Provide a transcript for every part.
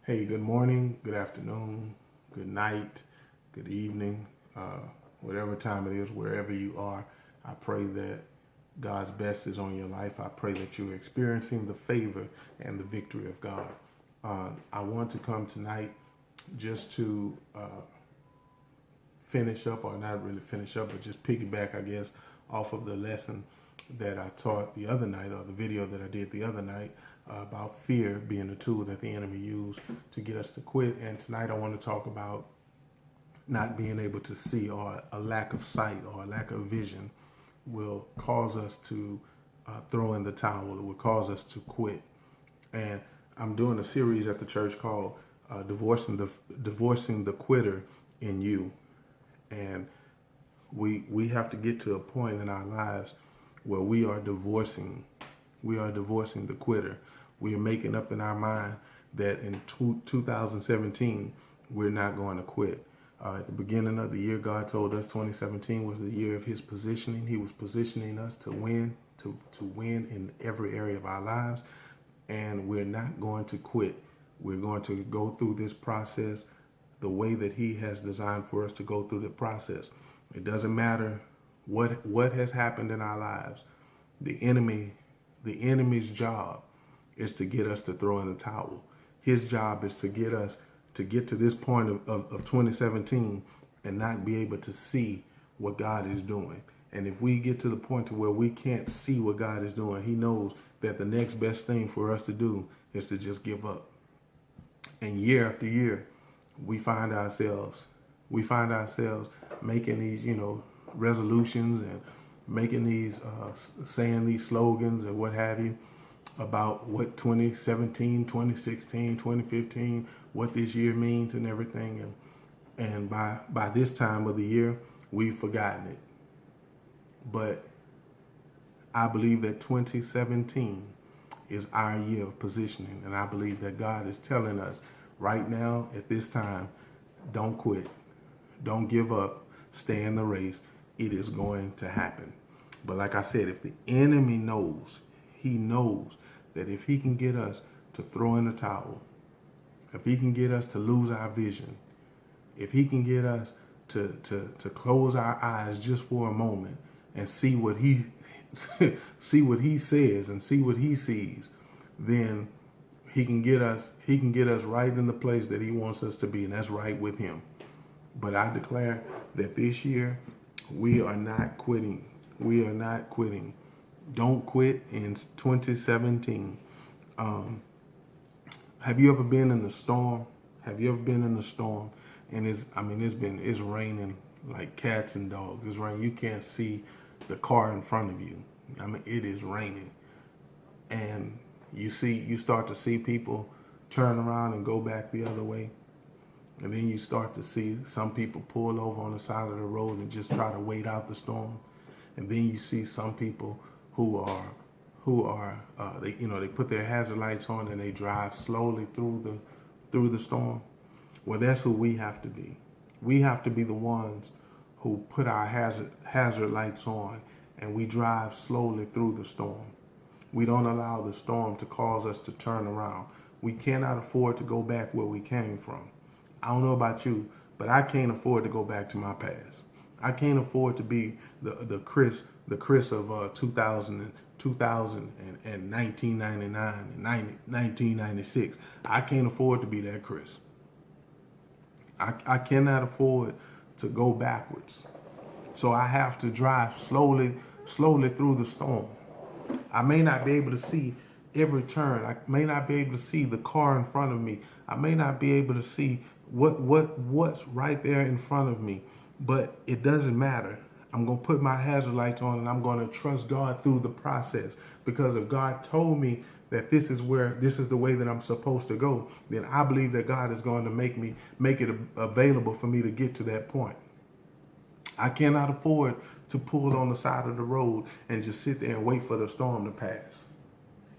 Hey, good morning, good afternoon, good night, good evening, whatever time it is, wherever you are. I pray that God's best is on your life. I pray that you're experiencing the favor and the victory of God. I want to come tonight just to finish up, or not really finish up, but just piggyback, I guess, off of the lesson that I taught the other night, or the video that I did the other night, about fear being a tool that the enemy used to get us to quit. And tonight I want to talk about not being able to see, or a lack of sight, or a lack of vision will cause us to throw in the towel. It will cause us to quit. And I'm doing a series at the church called Divorcing the Quitter in You. And we have to get to a point in our lives where we are divorcing the quitter. We are making up in our mind that in 2017 we're not going to quit. At the beginning of the year, God told us 2017 was the year of His positioning. He was positioning us to win, to win in every area of our lives, and we're not going to quit. We're going to go through this process the way that He has designed for us to go through the process. It doesn't matter what has happened in our lives. The enemy's job is to get us to throw in the towel. His job is to get us to get to this point of 2017 and not be able to see what God is doing. And if we get to the point to where we can't see what God is doing, He knows that the next best thing for us to do is to just give up. And year after year, we find ourselves making these, resolutions, and making these, saying these slogans and what have you about what 2017, 2016, 2015, what this year means and everything. And by this time of the year, we've forgotten it. But I believe that 2017 is our year of positioning. And I believe that God is telling us right now at this time, don't quit. Don't give up. Stay in the race. It is going to happen. But like I said, if the enemy knows, he knows that if he can get us to throw in the towel, if he can get us to lose our vision, if he can get us to close our eyes just for a moment and see what he see what he says and see what he sees, then he can get us right in the place that he wants us to be, and that's right with him. But I declare that this year we are not quitting. We are not quitting. Don't quit in 2017. Have you ever been in the storm? Have you ever been in the storm? And it's raining like cats and dogs. It's raining. You can't see the car in front of you. It is raining. And you start to see people turn around and go back the other way. And then you start to see some people pull over on the side of the road and just try to wait out the storm. And then you see some people who are they put their hazard lights on and they drive slowly through the storm. Well, that's who we have to be. We have to be the ones who put our hazard lights on and we drive slowly through the storm. We don't allow the storm to cause us to turn around. We cannot afford to go back where we came from. I don't know about you, but I can't afford to go back to my past. I can't afford to be the Chris of 2000 and 1999 and 1996. I can't afford to be that Chris. I cannot afford to go backwards. So I have to drive slowly through the storm. I may not be able to see every turn. I may not be able to see the car in front of me. I may not be able to see what's right there in front of me. But it doesn't matter. I'm going to put my hazard lights on and I'm going to trust God through the process. Because if God told me that this is the way that I'm supposed to go, then I believe that God is going to make it available for me to get to that point. I cannot afford to pull on the side of the road and just sit there and wait for the storm to pass.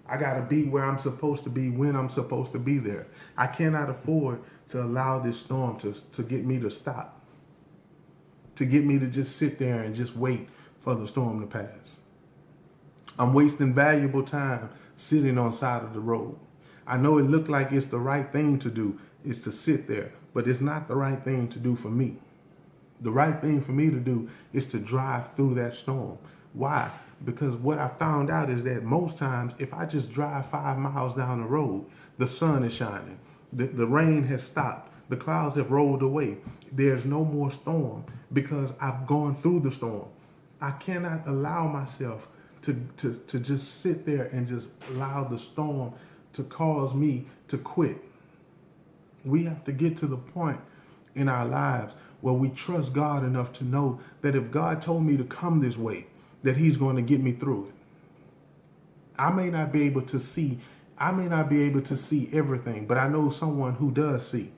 I got to be where I'm supposed to be when I'm supposed to be there. I cannot afford to allow this storm to get me to stop, to get me to just sit there and just wait for the storm to pass. I'm wasting valuable time sitting on the side of the road. I know it looked like it's the right thing to do is to sit there, but it's not the right thing to do for me. The right thing for me to do is to drive through that storm. Why? Because what I found out is that most times, if I just drive 5 miles down the road, the sun is shining. The rain has stopped. The clouds have rolled away. There's no more storm because I've gone through the storm. I cannot allow myself to just sit there and just allow the storm to cause me to quit. We have to get to the point in our lives where we trust God enough to know that if God told me to come this way, that he's going to get me through it. I may not be able to see everything, but I know someone who does see.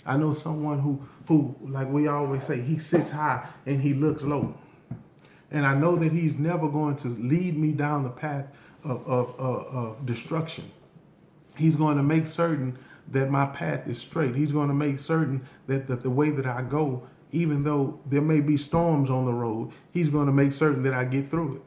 I know someone who, like we always say, he sits high and he looks low. And I know that he's never going to lead me down the path of destruction. He's going to make certain that my path is straight. He's going to make certain that the way that I go, even though there may be storms on the road, he's going to make certain that I get through it.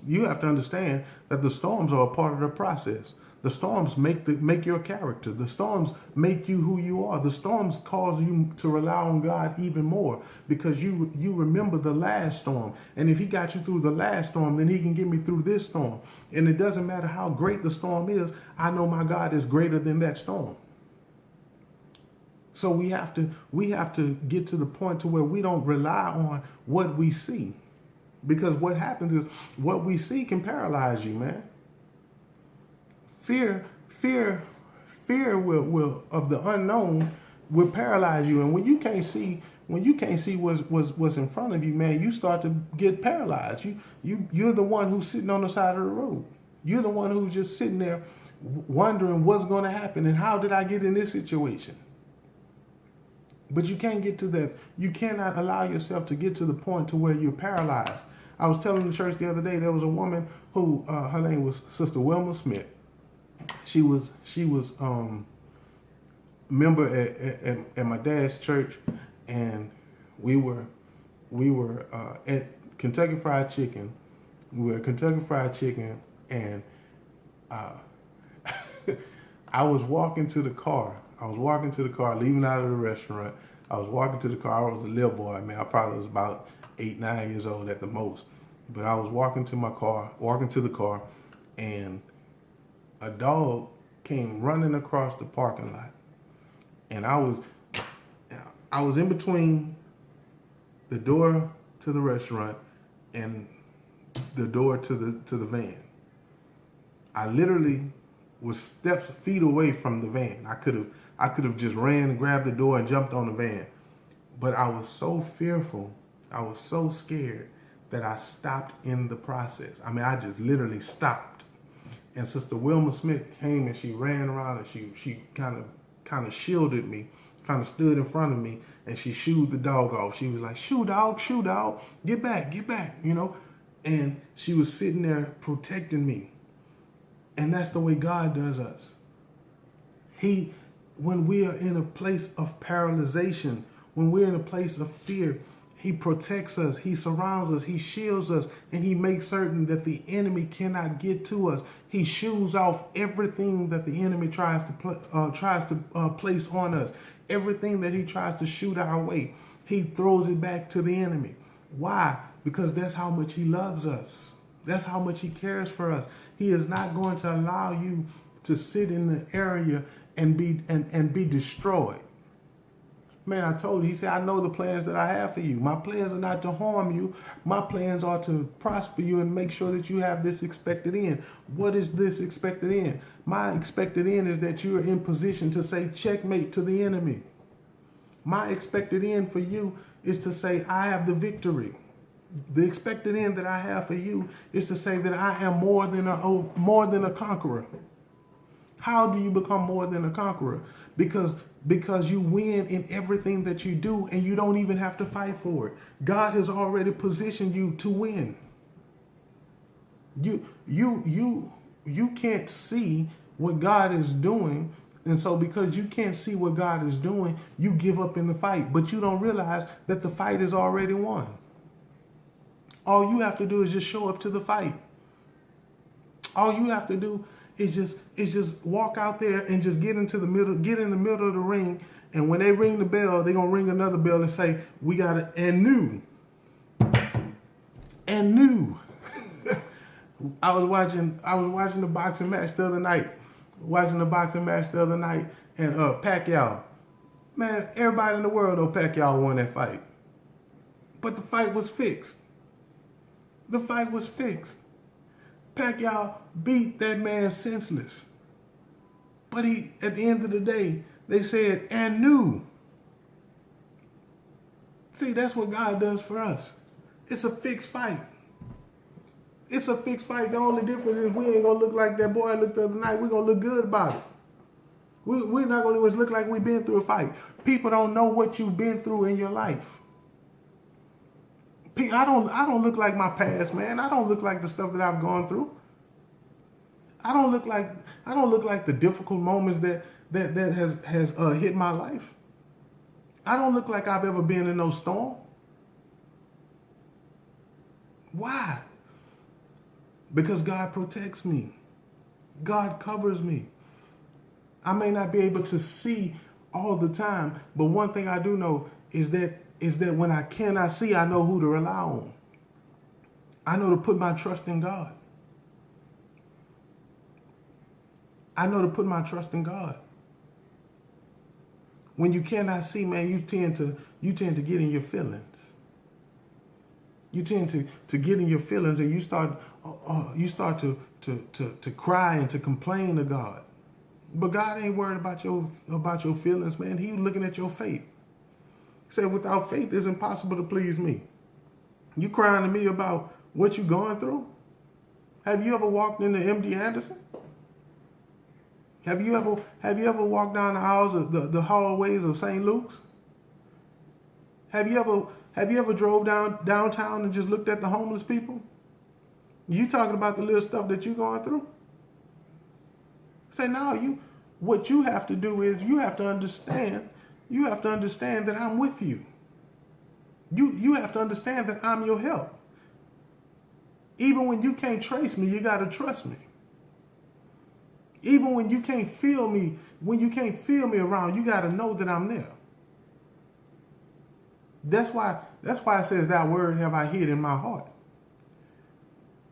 You have to understand that the storms are a part of the process. The storms make your character. The storms make you who you are. The storms cause you to rely on God even more because you remember the last storm. And if he got you through the last storm, then he can get me through this storm. And it doesn't matter how great the storm is. I know my God is greater than that storm. So we have to get to the point to where we don't rely on what we see. Because what happens is what we see can paralyze you, man. Fear will of the unknown will paralyze you. And when you can't see what's in front of you, man, you start to get paralyzed. You're the one who's sitting on the side of the road. You're the one who's just sitting there wondering what's going to happen and how did I get in this situation? But you can't get to that. You cannot allow yourself to get to the point to where you're paralyzed. I was telling the church the other day, there was a woman who, her name was Sister Wilma Smith. She was member at my dad's church, and we were at Kentucky Fried Chicken. We were at Kentucky Fried Chicken, and I was walking to the car. Leaving out of the restaurant. I was walking to the car. I was a little boy, man. I probably was about 8, 9 years old at the most. But I was walking to the car, and a dog came running across the parking lot. And I was in between the door to the restaurant and the door to the van. I literally was feet away from the van. I could have just ran and grabbed the door and jumped on the van. But I was so fearful, I was so scared that I stopped in the process. I mean, I just literally stopped. And Sister Wilma Smith came and she ran around and she kind of shielded me, kind of stood in front of me, and she shooed the dog off. She was like, shoo dog, get back, you know? And she was sitting there protecting me. And that's the way God does us. When we are in a place of paralyzation, when we're in a place of fear, he protects us, he surrounds us, he shields us, and he makes certain that the enemy cannot get to us. He shoos off everything that the enemy tries to place on us. Everything that he tries to shoot our way, he throws it back to the enemy. Why? Because that's how much he loves us. That's how much he cares for us. He is not going to allow you to sit in the area and be destroyed. Man, I told you, he said, I know the plans that I have for you. My plans are not to harm you. My plans are to prosper you and make sure that you have this expected end. What is this expected end? My expected end is that you are in position to say checkmate to the enemy. My expected end for you is to say, I have the victory. The expected end that I have for you is to say that I am more than a conqueror. How do you become more than a conqueror? Because you win in everything that you do and you don't even have to fight for it. God has already positioned you to win. You can't see what God is doing, and so because you can't see what God is doing, you give up in the fight, but you don't realize that the fight is already won. All you have to do is just show up to the fight. All you have to do is just walk out there and just get in the middle of the ring. And when they ring the bell, they're gonna ring another bell and say, we got it and new. And new. I was watching the boxing match the other night. And Pacquiao. Man, everybody in the world know Pacquiao won that fight. But the fight was fixed. Pacquiao beat that man senseless. But he, at the end of the day, they said, and new. See, that's what God does for us. It's a fixed fight. The only difference is we ain't gonna look like that boy looked the other night. We're gonna look good about it. We're not gonna always look like we've been through a fight. People don't know what you've been through in your life. I don't look like my past, man. I don't look like the stuff that I've gone through. I don't look like the difficult moments that has hit my life. I don't look like I've ever been in no storm. Why? Because God protects me. God covers me. I may not be able to see all the time, but one thing I do know is that when I cannot see, I know who to rely on. I know to put my trust in God. When you cannot see, man, you tend to get in your feelings. You tend to get in your feelings, and you start to cry and to complain to God. But God ain't worried about your feelings, man. He's looking at your faith. He said, without faith, it's impossible to please me. You crying to me about what you going through? Have you ever walked into MD Anderson? Have you ever walked down the aisles of the hallways of St. Luke's? Have you ever drove downtown and just looked at the homeless people? You talking about the little stuff that you're going through? Say, no, what you have to do is you have to understand that I'm with you. You have to understand that I'm your help. Even when you can't trace me, you got to trust me. Even when you can't feel me around, you got to know that I'm there. That's why it says, that word have I hid in my heart.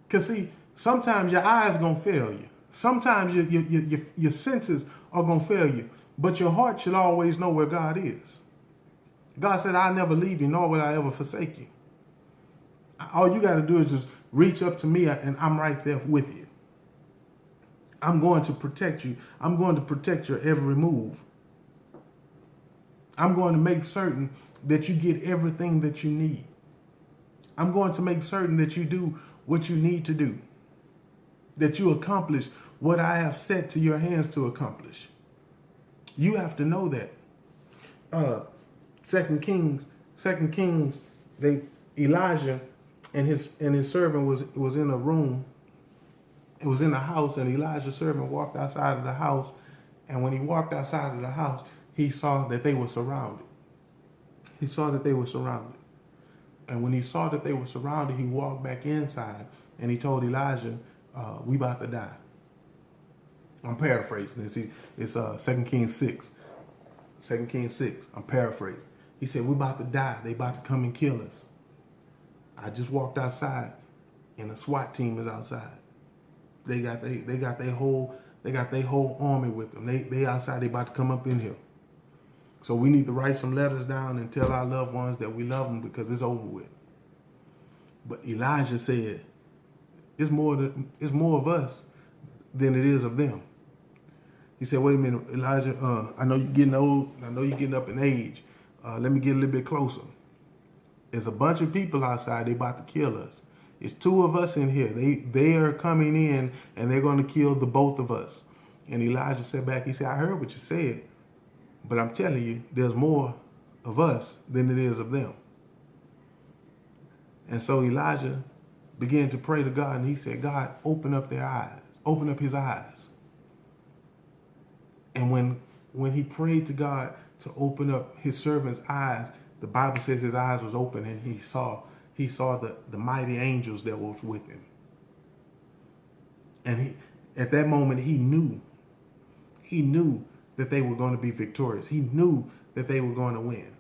Because see, sometimes your eyes are going to fail you. Sometimes your senses are going to fail you. But your heart should always know where God is. God said, I'll never leave you, nor will I ever forsake you. All you got to do is just reach up to me, and I'm right there with you. I'm going to protect you. I'm going to protect your every move. I'm going to make certain that you get everything that you need. I'm going to make certain that you do what you need to do. That you accomplish what I have set to your hands to accomplish. You have to know that. 2 Kings, Elijah and his servant was in a room. It was in a house, and Elijah's servant walked outside of the house. And when he walked outside of the house, he saw that they were surrounded. And when he saw that they were surrounded, he walked back inside and he told Elijah, we about to die. I'm paraphrasing. It's 2 Kings 6. 2 Kings 6. I'm paraphrasing. He said, we about to die. They about to come and kill us. I just walked outside and a SWAT team is outside. They got their whole army with them. They outside, they about to come up in here. So we need to write some letters down and tell our loved ones that we love them because it's over with. But Elijah said, it's more of us than it is of them. He said, wait a minute, Elijah, I know you're getting old. I know you're getting up in age. Let me get a little bit closer. There's a bunch of people outside. They about to kill us. It's two of us in here. They are coming in and they're going to kill the both of us. And Elijah said back, he said, I heard what you said, but I'm telling you, there's more of us than it is of them. And so Elijah began to pray to God, and he said, God, open up their eyes, open up his eyes. And when he prayed to God to open up his servant's eyes, the Bible says his eyes was open and he saw the mighty angels that was with him. At that moment, he knew. He knew that they were going to be victorious. He knew that they were going to win.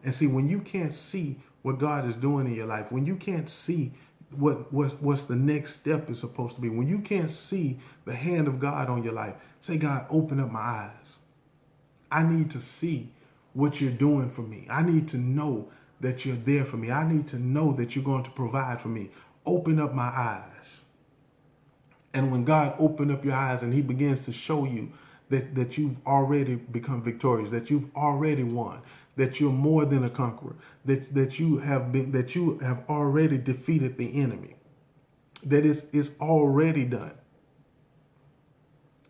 And see, when you can't see what God is doing in your life, when you can't see what's the next step is supposed to be, when you can't see the hand of God on your life, say, God, open up my eyes. I need to see what you're doing for me. I need to know that you're there for me. I need to know that you're going to provide for me. Open up my eyes. And when God opened up your eyes and he begins to show you that you've already become victorious, that you've already won, that you're more than a conqueror, that you have already defeated the enemy, that it's already done.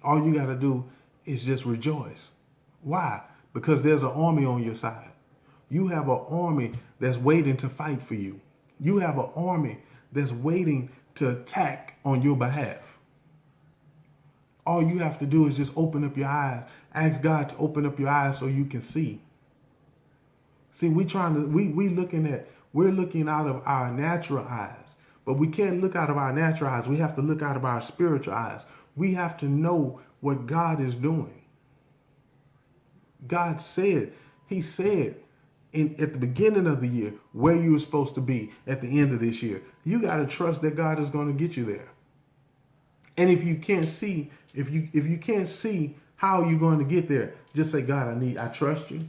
All you got to do is just rejoice. Why? Because there's an army on your side. You have an army that's waiting to fight for you. You have an army that's waiting to attack on your behalf. All you have to do is just open up your eyes. Ask God to open up your eyes so you can see. See, we're looking out of our natural eyes, but we can't look out of our natural eyes. We have to look out of our spiritual eyes. We have to know what God is doing. God said, he said at the beginning of the year where you were supposed to be at the end of this year. You got to trust that God is going to get you there. And if you can't see, if you can't see how you're going to get there, just say, God, I trust you.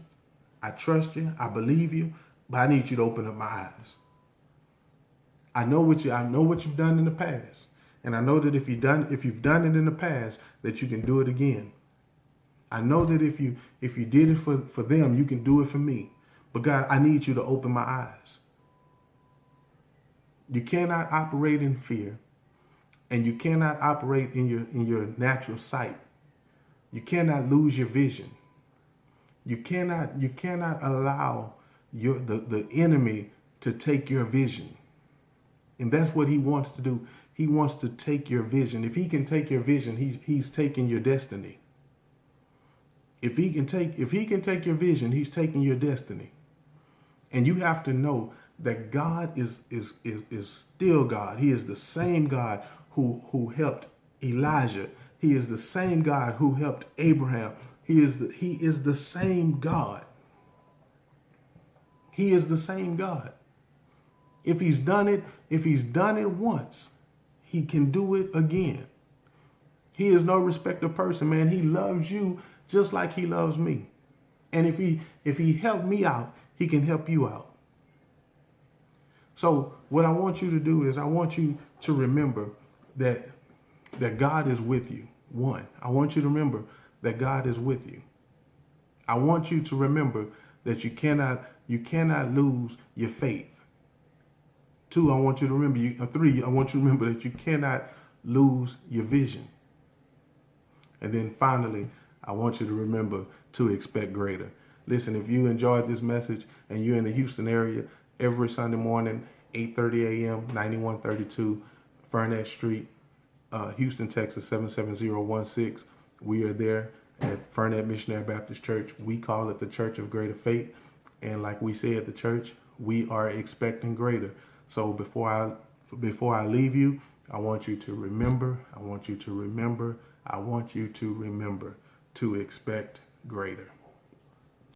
I trust you. I believe you, but I need you to open up my eyes. I know what you've done in the past. And I know that if you've done it in the past, that you can do it again. I know that if you did it for them, you can do it for me. But God, I need you to open my eyes. You cannot operate in fear, and you cannot operate in your natural sight. You cannot lose your vision. You cannot allow the enemy to take your vision. And that's what he wants to do. He wants to take your vision. If he can take your vision, he's taking your destiny. If he can take your vision, he's taking your destiny. And you have to know that God is still God. He is the same God who helped Elijah. He is the same God who helped Abraham. He is the same God. He is the same God. If he's done it once, he can do it again. He is no respecter of person, man. He loves you just like he loves me. And if he helped me out, he can help you out. So what I want you to do is I want you to remember that God is with you. One, I want you to remember that God is with you. I want you to remember that you cannot lose your faith. Two, I want you to remember three, I want you to remember that you cannot lose your vision. And then finally, I want you to remember to expect greater. Listen, if you enjoyed this message and you're in the Houston area, every Sunday morning, 8:30 a.m., 9132 Furnett Street, Houston, Texas, 77016. We are there at Furnett Missionary Baptist Church. We call it the Church of Greater Faith. And like we say at the church, we are expecting greater. So before I leave you, I want you to remember to expect greater.